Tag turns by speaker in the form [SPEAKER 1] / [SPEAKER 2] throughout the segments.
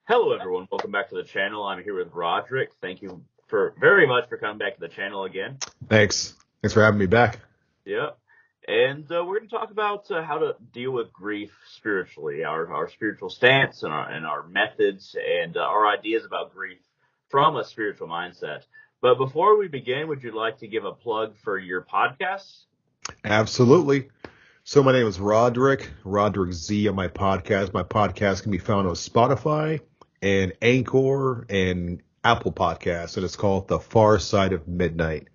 [SPEAKER 1] Hello, everyone. Welcome back to the channel. I'm here with Roderick. Thank you very much for coming back to the channel again.
[SPEAKER 2] Thanks. Thanks for having me back.
[SPEAKER 1] Yeah. And we're going to talk about how to deal with grief spiritually, our spiritual stance and our methods and our ideas about grief from a spiritual mindset. But before we begin, would you like to give a plug for your podcast?
[SPEAKER 2] Absolutely. So my name is Roderick Z on my podcast. My podcast can be found on Spotify and Anchor and Apple Podcasts, and it's called The Far Side of Midnight.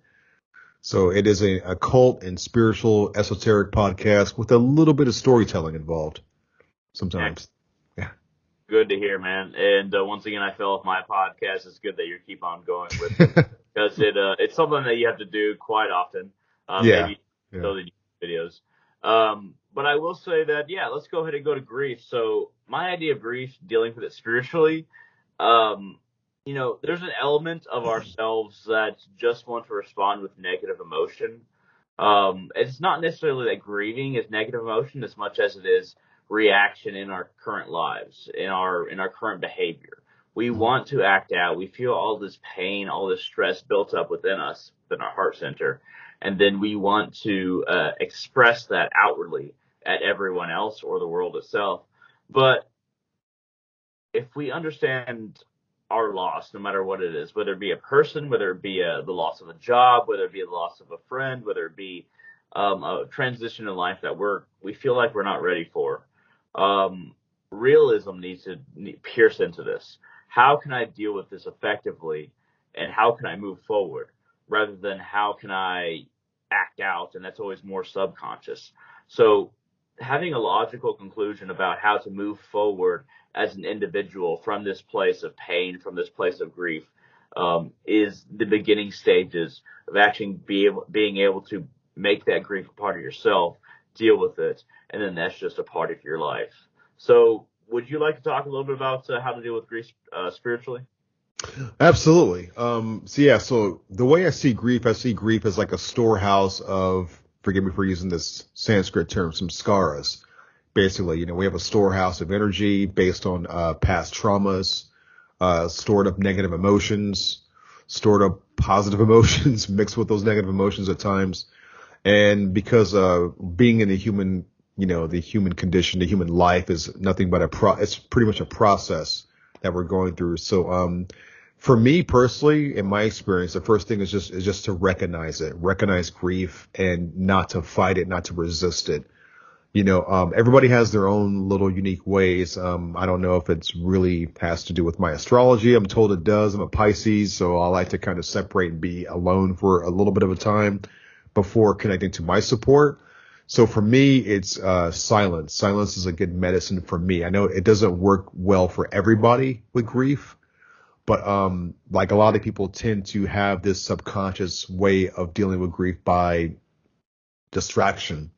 [SPEAKER 2] So it is a occult and spiritual esoteric podcast with a little bit of storytelling involved sometimes. Yeah.
[SPEAKER 1] Good to hear, man. And once again, I fell off my podcast. It's good that you keep on going with it because it's something that you have to do quite often.
[SPEAKER 2] Yeah.
[SPEAKER 1] Maybe
[SPEAKER 2] Yeah.
[SPEAKER 1] so the videos. But I will say that, yeah, let's go ahead and go to grief. So my idea of grief, dealing with it spiritually, there's an element of ourselves that just want to respond with negative emotion. It's not necessarily that grieving is negative emotion as much as it is reaction in our current lives, in our current behavior. We want to act out. We feel all this pain, all this stress built up within us, within our heart center, and then we want to express that outwardly at everyone else or the world itself. But if we understand our loss, no matter what it is, whether it be a person, whether it be the loss of a job, whether it be the loss of a friend, whether it be a transition in life that we feel like we're not ready for, realism needs to pierce into this. How can I deal with this effectively, and how can I move forward, rather than how can I act out, and that's always more subconscious. So having a logical conclusion about how to move forward as an individual from this place of pain, from this place of grief, is the beginning stages of actually being able to make that grief a part of yourself, deal with it, and then that's just a part of your life. So would you like to talk a little bit about how to deal with grief spiritually?
[SPEAKER 2] Absolutely. So the way I see grief as like a storehouse of, forgive me for using this Sanskrit term, some skaras. Basically, we have a storehouse of energy based on past traumas, stored up negative emotions, stored up positive emotions, mixed with those negative emotions at times. And because being in the human condition, the human life is nothing but it's pretty much a process that we're going through. So for me personally, in my experience, the first thing is just to recognize grief and not to fight it, not to resist it. Everybody has their own little unique ways. I don't know if it's really has to do with my astrology. I'm told it does. I'm a Pisces, so I like to kind of separate and be alone for a little bit of a time before connecting to my support. So for me, it's silence. Silence is a good medicine for me. I know it doesn't work well for everybody with grief, but like a lot of people tend to have this subconscious way of dealing with grief by distraction.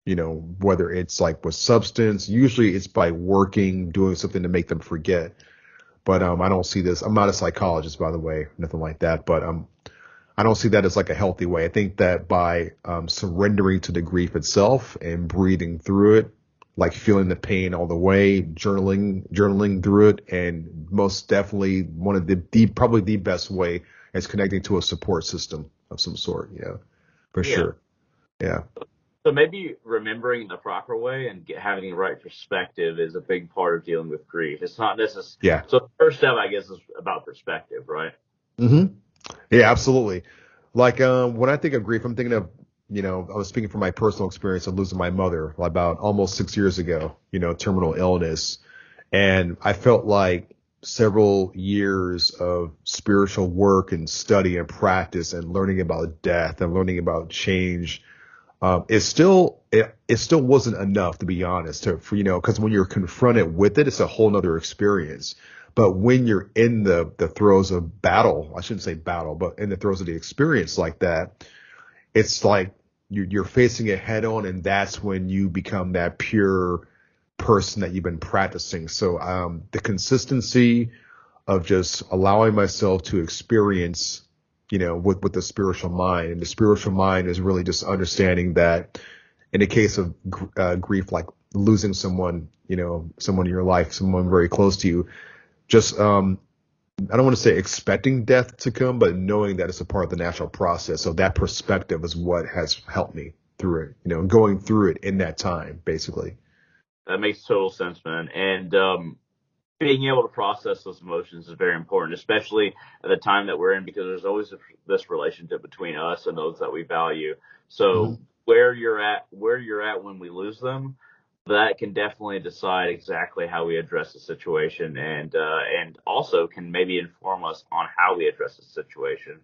[SPEAKER 2] Whether it's like with substance, usually it's by working, doing something to make them forget. But I don't see this. I'm not a psychologist, by the way, nothing like that. But I don't see that as like a healthy way. I think that by surrendering to the grief itself and breathing through it, like feeling the pain all the way, journaling through it, and most definitely one of probably the best way is connecting to a support system of some sort. Yeah, for sure. Yeah.
[SPEAKER 1] So maybe remembering the proper way and having the right perspective is a big part of dealing with grief. It's not necessarily.
[SPEAKER 2] Yeah.
[SPEAKER 1] So the first step, I guess, is about perspective, right?
[SPEAKER 2] Mm-hmm. Yeah, absolutely. Like when I think of grief, I'm thinking of, I was speaking from my personal experience of losing my mother about almost 6 years ago, terminal illness. And I felt like several years of spiritual work and study and practice and learning about death and learning about change, it still wasn't enough, to be honest, because when you're confronted with it, it's a whole nother experience. But when you're in the throes of battle, I shouldn't say battle, but in the throes of the experience like that, it's like you're facing it head on, and that's when you become that pure person that you've been practicing. So the consistency of just allowing myself to experience, with the spiritual mind. And the spiritual mind is really just understanding that in the case of grief, like losing someone, someone in your life, someone very close to you, just I don't want to say expecting death to come, but knowing that it's a part of the natural process. So that perspective is what has helped me through it, going through it in that time, basically.
[SPEAKER 1] That makes total sense, man. And being able to process those emotions is very important, especially at the time that we're in, because there's always this relationship between us and those that we value.
[SPEAKER 2] Hmm.
[SPEAKER 1] So where you're at when we lose them, that can definitely decide exactly how we address the situation, and also can maybe inform us on how we address the situation.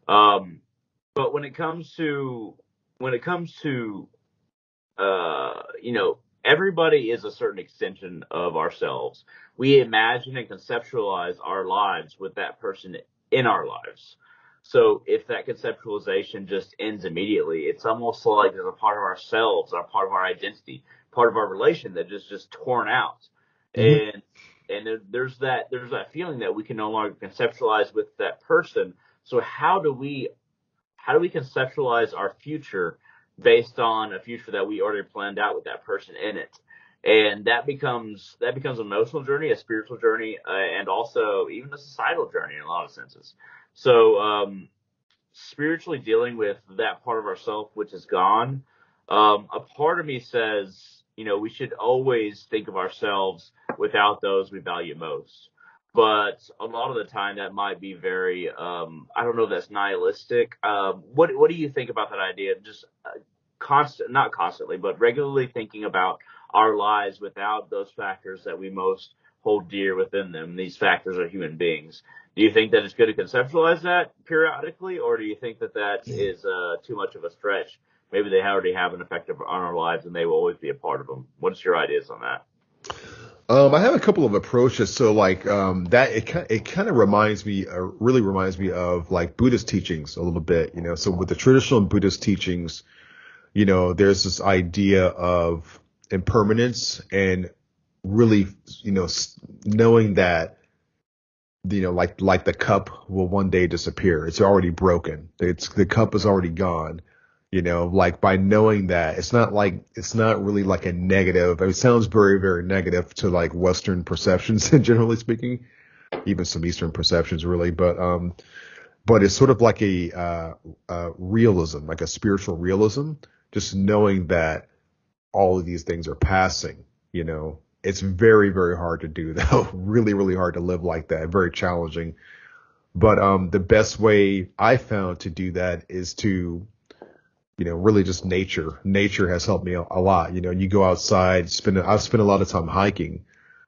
[SPEAKER 1] But when it comes to everybody is a certain extension of ourselves. We imagine and conceptualize our lives with that person in our lives. So if that conceptualization just ends immediately, it's almost like there's a part of ourselves, a part of our identity, part of our relation that is just torn out.
[SPEAKER 2] Hmm.
[SPEAKER 1] And there's that feeling that we can no longer conceptualize with that person. So how do we conceptualize our future based on a future that we already planned out with that person in it? And that becomes an emotional journey, a spiritual journey, and also even a societal journey in a lot of senses. So spiritually dealing with that part of ourself which is gone, a part of me says, we should always think of ourselves without those we value most. But a lot of the time that might be very, I don't know if that's nihilistic. What do you think about that idea? Just not constantly, but regularly thinking about our lives without those factors that we most hold dear within them. These factors are human beings. Do you think that it's good to conceptualize that periodically, or do you think that that is too much of a stretch? Maybe they already have an effect on our lives, and they will always be a part of them. What's your ideas on that?
[SPEAKER 2] I have a couple of approaches. So like that it kind of really reminds me of like Buddhist teachings a little bit. So with the traditional Buddhist teachings, there's this idea of impermanence and really, knowing that, like the cup will one day disappear. It's already broken. The cup is already gone. Like by knowing that, it's not really like a negative. It sounds very, very negative to like Western perceptions, generally speaking, even some Eastern perceptions, really. But it's sort of like a realism, like a spiritual realism, just knowing that all of these things are passing. It's very, very hard to do though. Really, really hard to live like that. Very challenging. But the best way I found to do that is to, really just nature. Nature has helped me a lot. You go outside, I've spent a lot of time hiking.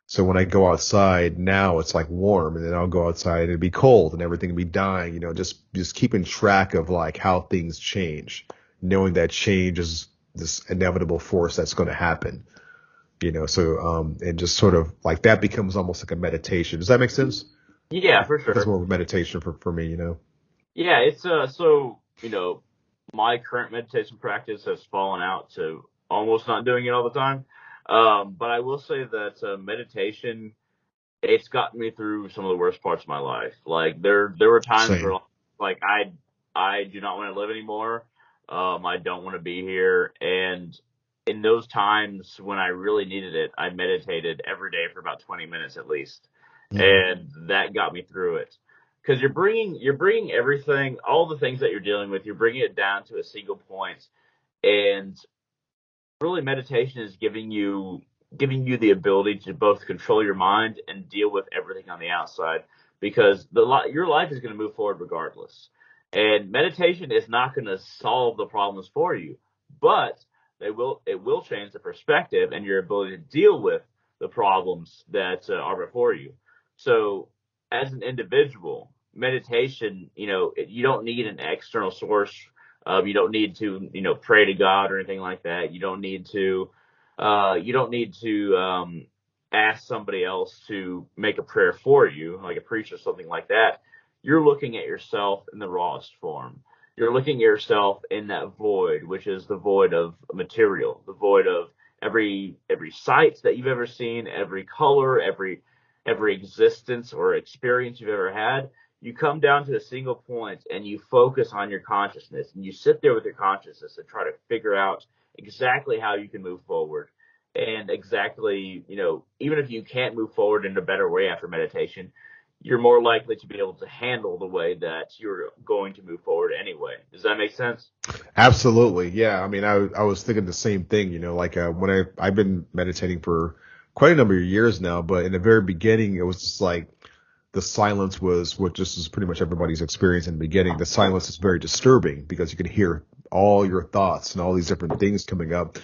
[SPEAKER 2] So when I go outside now, it's like warm, and then I'll go outside and it'd be cold and everything would be dying. Just keeping track of like how things change, knowing that change is this inevitable force that's going to happen. So and just sort of like that becomes almost like a meditation. Does that make sense?
[SPEAKER 1] Yeah, for
[SPEAKER 2] That's
[SPEAKER 1] sure.
[SPEAKER 2] more of a meditation for me.
[SPEAKER 1] Yeah, it's so my current meditation practice has fallen out to almost not doing it all the time. But I will say that meditation, it's gotten me through some of the worst parts of my life. Like there were times where
[SPEAKER 2] Same.
[SPEAKER 1] like I do not want to live anymore. I don't want to be here. And in those times when I really needed it, I meditated every day for about 20 minutes at least,
[SPEAKER 2] Hmm.
[SPEAKER 1] and that got me through it. Because you're bringing everything, all the things that you're dealing with, you're bringing it down to a single point, and really meditation is giving you the ability to both control your mind and deal with everything on the outside, because your life is going to move forward regardless, and meditation is not going to solve the problems for you, but it will change the perspective and your ability to deal with the problems that are before you. So as an individual, meditation, you don't need an external source. You don't need to, pray to God or anything like that. You don't need to ask somebody else to make a prayer for you, like a priest or something like that. You're looking at yourself in the rawest form. You're looking at yourself in that void, which is the void of material, the void of every sight that you've ever seen, every color, every existence or experience you've ever had. You come down to a single point and you focus on your consciousness, and you sit there with your consciousness and try to figure out exactly how you can move forward. and exactly, even if you can't move forward in a better way after meditation, you're more likely to be able to handle the way that you're going to move forward anyway. Does that make sense?
[SPEAKER 2] Absolutely. Yeah. I mean, I was thinking the same thing, like, when I've been meditating for quite a number of years now, but in the very beginning, it was just like the silence was what just is pretty much everybody's experience in the beginning. The silence is very disturbing because you can hear all your thoughts and all these different things coming up.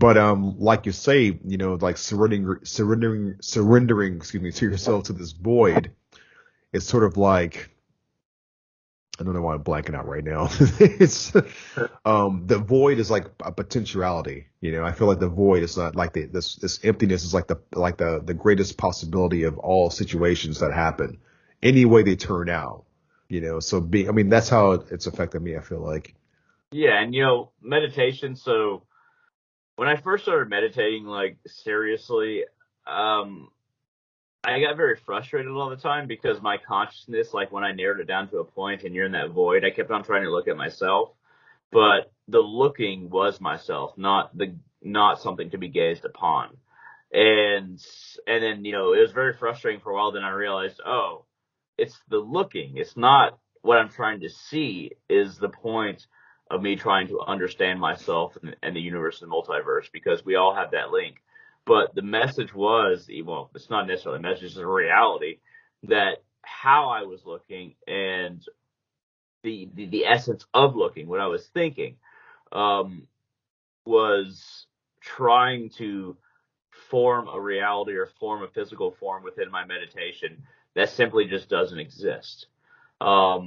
[SPEAKER 2] But, like you say, like surrendering, excuse me, to yourself, to this void. It's sort of like, I don't know why I'm blanking out right now. It's the void is like a potentiality. I feel like the void is not like this emptiness is like the greatest possibility of all situations that happen, any way they turn out. So I mean, that's how it's affected me, I feel like.
[SPEAKER 1] Yeah, and meditation. So when I first started meditating, like seriously, um, I got very frustrated all the time because my consciousness, like when I narrowed it down to a point and you're in that void, I kept on trying to look at myself, but the looking was myself, not something to be gazed upon. And and then, it was very frustrating for a while. Then I realized, oh, it's the looking. It's not what I'm trying to see is the point of me trying to understand myself and the universe and the multiverse, because we all have that link. But the message was, well, it's not necessarily a message, it's a reality that how I was looking and the essence of looking, what I was thinking, um, was trying to form a reality or form a physical form within my meditation that simply just doesn't exist. I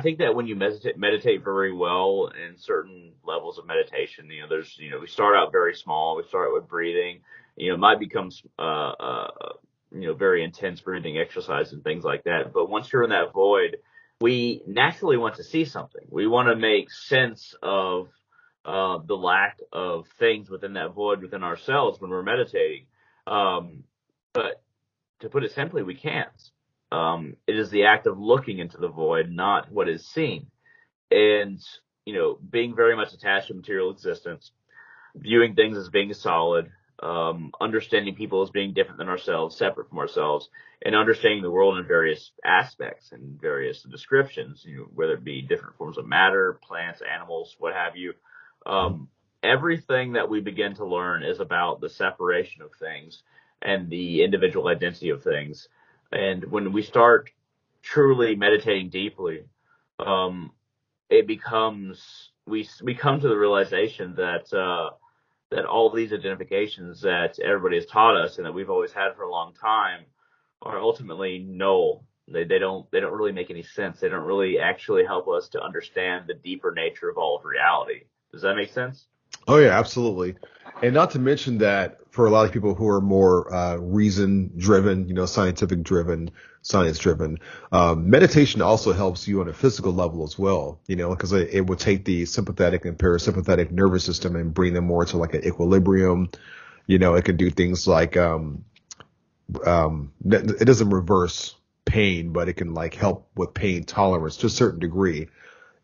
[SPEAKER 1] think that when you meditate very well in certain levels of meditation, we start out very small. We start with breathing. It might become, very intense breathing exercise and things like that. But once you're in that void, we naturally want to see something. We want to make sense of the lack of things within that void within ourselves when we're meditating. Um, but to put it simply, we can't. It is the act of looking into the void, not what is seen. And, being very much attached to material existence, viewing things as being solid, understanding people as being different than ourselves, separate from ourselves, and understanding the world in various aspects and various descriptions, whether it be different forms of matter, plants, animals, what have you. Um, Everything that we begin to learn is about the separation of things and the individual identity of things. And when we start truly meditating deeply, um, it becomes we come to the realization that all these identifications that everybody has taught us and that we've always had for a long time are ultimately null. They don't really make any sense. They don't really actually help us to understand the deeper nature of all of reality. Does that make sense?
[SPEAKER 2] Oh yeah, absolutely. And not to mention that for a lot of people who are more reason driven, scientific driven, science driven, meditation also helps you on a physical level as well, because it will take the sympathetic and parasympathetic nervous system and bring them more to like an equilibrium. It can do things like it doesn't reverse pain, but it can like help with pain tolerance to a certain degree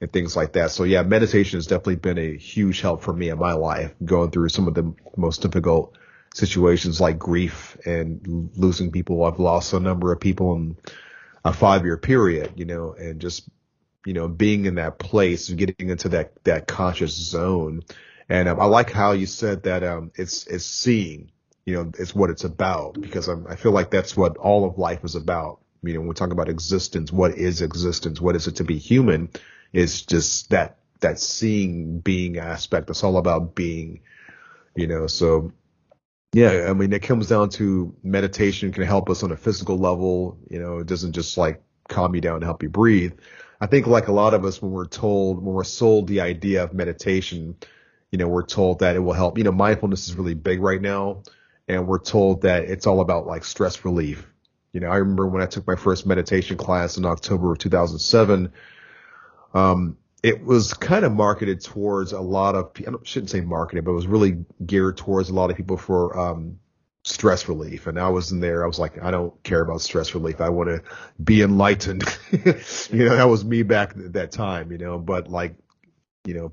[SPEAKER 2] and things like that. So yeah, meditation has definitely been a huge help for me in my life, going through some of the most difficult situations like grief and losing people. I've lost a number of people in a 5-year period, and just, being in that place, getting into that conscious zone. And I like how you said that, it's seeing, it's what it's about, because I feel like that's what all of life is about. When we talk about existence, what is existence? What is it to be human? It's just that seeing being aspect. It's all about being, so yeah, I mean, it comes down to meditation can help us on a physical level. It doesn't just like calm you down and help you breathe. I think like a lot of us, when we're sold the idea of meditation, we're told that it will help. Mindfulness is really big right now, and we're told that it's all about like stress relief. I remember when I took my first meditation class in October of 2007, it was kind of marketed towards a lot of, I shouldn't say marketed, but it was really geared towards a lot of people for stress relief. And I was in there, I was like, I don't care about stress relief. I want to be enlightened. That was me back at that time, but like,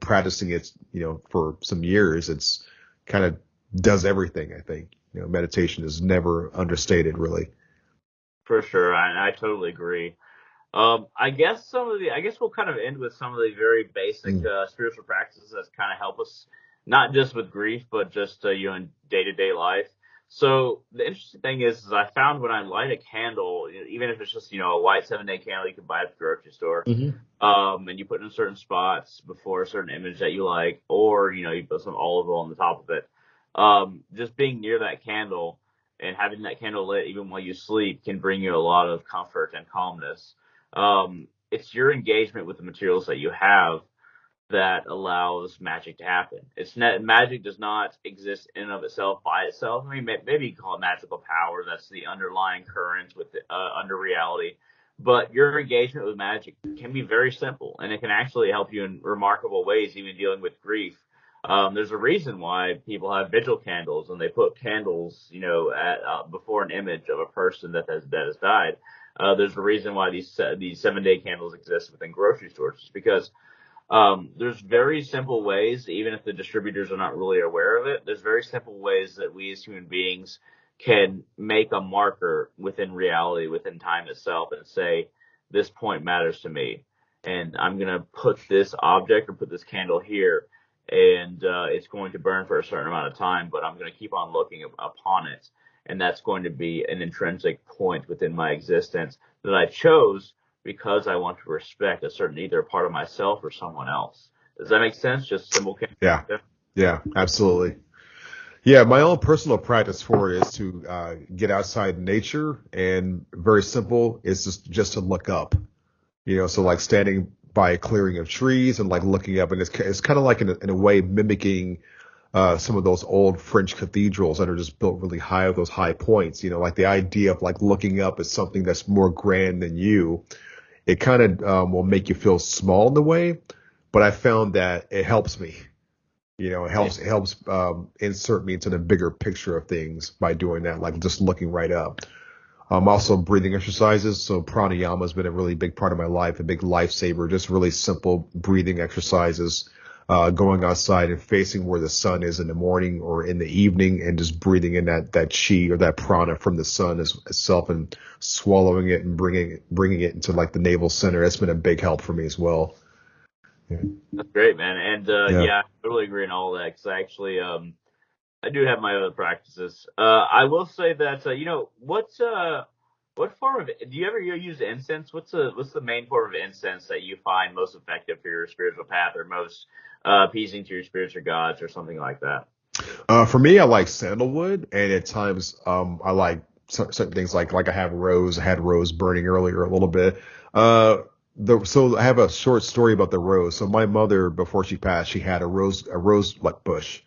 [SPEAKER 2] practicing it, for some years, it's kind of does everything. I think meditation is never understated, really.
[SPEAKER 1] For sure. I totally agree. I guess we'll kind of end with some of the very basic
[SPEAKER 2] Mm.
[SPEAKER 1] spiritual practices that kind of help us, not just with grief, but just in day to day life. So the interesting thing is I found when I light a candle, even if it's just a white 7-day candle you can buy at the grocery store,
[SPEAKER 2] Hmm.
[SPEAKER 1] and you put it in certain spots before a certain image that you like, or you put some olive oil on the top of it. Just being near that candle and having that candle lit even while you sleep can bring you a lot of comfort and calmness. It's your engagement with the materials that you have that allows magic to happen. It's not, magic does not exist in and of itself by itself. I mean, maybe you can call it magical power. That's the underlying current with under reality. But your engagement with magic can be very simple, and it can actually help you in remarkable ways, even dealing with grief. There's a reason why people have vigil candles, and they put candles, at before an image of a person that has died. There's a reason why these 7-day candles exist within grocery stores, just because there's very simple ways, even if the distributors are not really aware of it, there's very simple ways that we as human beings can make a marker within reality, within time itself, and say, this point matters to me. And I'm going to put this object or put this candle here, and it's going to burn for a certain amount of time, but I'm going to keep on looking upon it. And that's going to be an intrinsic point within my existence that I chose because I want to respect a certain either part of myself or someone else. Does that make sense? Just simple.
[SPEAKER 2] Yeah, yeah, absolutely. Yeah, my own personal practice for it is to get outside in nature, and very simple is just to look up. So like standing by a clearing of trees and like looking up, and it's kind of like in a way mimicking some of those old French cathedrals that are just built really high with those high points. Like the idea of like looking up is something that's more grand than you. It kind of will make you feel small in the way, but I found that it helps me. It helps insert me into the bigger picture of things by doing that, like just looking right up. Also breathing exercises. So pranayama has been a really big part of my life, a big lifesaver. Just really simple breathing exercises. Going outside and facing where the sun is in the morning or in the evening, and just breathing in that chi or that prana from the sun itself, and swallowing it and bringing it into like the navel center. That's been a big help for me as well. Yeah.
[SPEAKER 1] That's great, man. And
[SPEAKER 2] Yeah.
[SPEAKER 1] yeah, I totally agree on all that. Because I do have my other practices. I will say that what form of do you ever use incense? What's the main form of incense that you find most effective for your spiritual path, or most appeasing to your spiritual gods, or something like that?
[SPEAKER 2] For me, I like sandalwood, and at times, I like certain things like I have rose. I had rose burning earlier a little bit. So I have a short story about the rose. So my mother, before she passed, she had a rose like bush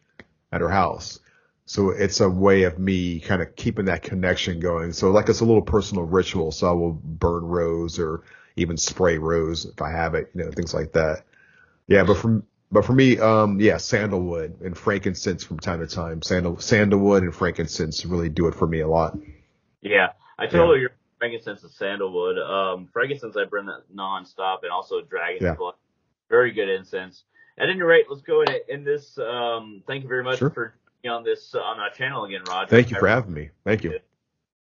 [SPEAKER 2] at her house. So it's a way of me kind of keeping that connection going. So like it's a little personal ritual. So I will burn rose or even spray rose if I have it, things like that. Yeah, but for me, yeah, sandalwood and frankincense from time to time. Sandalwood and frankincense really do it for me a lot.
[SPEAKER 1] Yeah, I
[SPEAKER 2] Yeah,
[SPEAKER 1] totally agree. Frankincense and sandalwood. Frankincense I burn that nonstop, and also dragon's
[SPEAKER 2] yeah,
[SPEAKER 1] blood. Very good incense. At any rate, let's go ahead and end this. Thank you very much
[SPEAKER 2] sure.
[SPEAKER 1] for being on this on our channel again, Roger.
[SPEAKER 2] Thank you for having me. Thank you.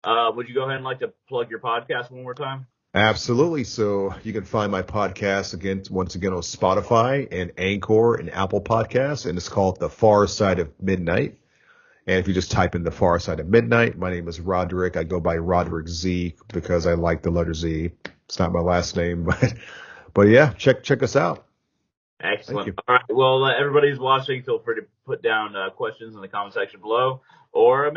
[SPEAKER 1] Would you go ahead and like to plug your podcast one more time?
[SPEAKER 2] Absolutely. So you can find my podcast once again on Spotify and Anchor and Apple Podcasts, and it's called The Far Side of Midnight. And if you just type in The Far Side of Midnight, my name is Roderick. I go by Roderick Z because I like the letter Z. It's not my last name, but yeah, check us out. Thank
[SPEAKER 1] Excellent.
[SPEAKER 2] you.
[SPEAKER 1] All right. Well, everybody who's watching, feel free to put down questions in the comment section below, or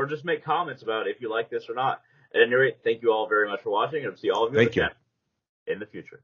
[SPEAKER 1] just make comments about if you like this or not. At any rate, thank you all very much for watching, and I'll see all of you on the
[SPEAKER 2] Thank you.
[SPEAKER 1] channel in the future.